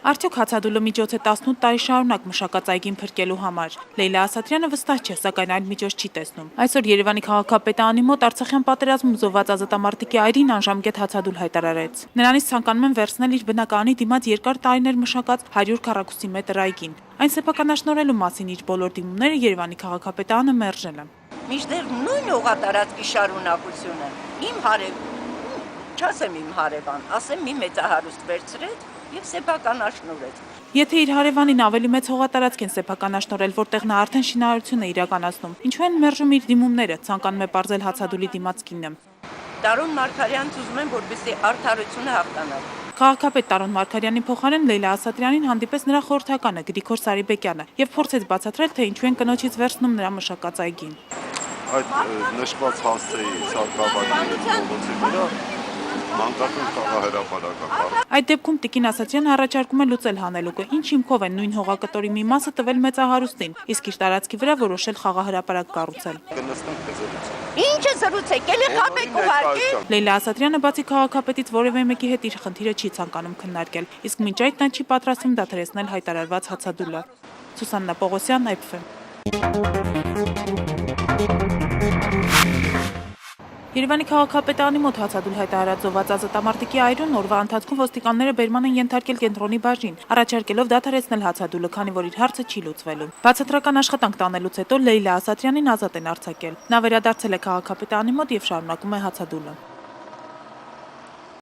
Արդյոք հացադուլը միջոց է 18 տարի շարունակ մշակած այգին փրկելու համար։ Լեյլա Ասատրյանը վստահ չէ, սակայն այլ միջոց չի տեսնում։ Այսօր Երևանի քաղաքապետարանի մոտ Արցախյան պատերազմում զոհված ազատամարտիկի այրին անժամկետ հացադուլ հայտարարեց։ Նրանից ցանկանում են վերցնել իր բնակարանի դիմաց երկար տարիներ մշակած 100 քառակուսի մետր այգին։ Այն սեփականաշնորհելու մասին իր բոլոր դիմումները Երևանի քաղաքապետարանը մերժել է։ Միշտեր նույն օղատարածքի շարունակությունը։ Իմ հարև, չասեմ իմ հարևան, ասեմ մի մեծահարուստ վերցրեց եւ սեփականաշնորհեց։ Եթե իր հարևանին ավելի մեծ հողատարածք են սեփականաշնորհել, որտեղ նա արդեն շինարարություն է իրականացնում, ինչու են մերժում իր դիմումները, ցանկանում է պարզել հացադուլի դիմաց կինը։ Տարոն Մարգարյանից ուզում են, որպեսզի արդարությունը հաղթանա։ Քաղաքապետ Տարոն Մարգարյանի փոխարեն Լեյլա Ասատրյանին հանդիպեց նրա խորհրդականը Գրիգոր Սարիբեկյանը եւ փորձեց բացատրել, թե ինչու են կնոջից վերցնում նրա մշակած այգին։ Այդ նշված հասցեի սարքավորների փողոցի վրա մանկական խաղահրապարակ։ Այդ դեպքում Տիկին Ասատրյանը առաջարկում է լուծել հանելուկը, ինչ հիմքով են նույն հողակտորի մի մասը տվել մեծահարուստին, իսկ իր տարածքի վրա որոշել խաղահրապարակ կառուցել։ Կնստենք զրուցել։ Ինչ է զրուցեք, ելի խաբեք ուղարկի։ Լեյլա Ասատրյանը բացի քաղաքապետից որևէ մեկի հետ իր խնդիրը չի ցանկանում քննարկել, իսկ մինչ այդ նա չի պատրաստվում դադարեցնել հայտարարված հացադուլը։ Սուսաննա Պողոսյան, IPFM։ Երևանի քաղաքապետարանի մոտ հացադուլ հայտարարած զոհված ազատամարտիկի այրուն օրվա ընթացքում ոստիկանները բերման են ենթարկել կենտրոնի բաժին, առաջարկելով դադարեցնել հացադուլը, քանի որ իր հարցը չի լուծվելու։ Բացատրական աշխատանք տանելուց հետո Լեյլա Ասատրյանին ազատ են արձակել։ Նա վերադարձել է քաղաքապետարանի մոտ եւ շարունակում է հացադուլը։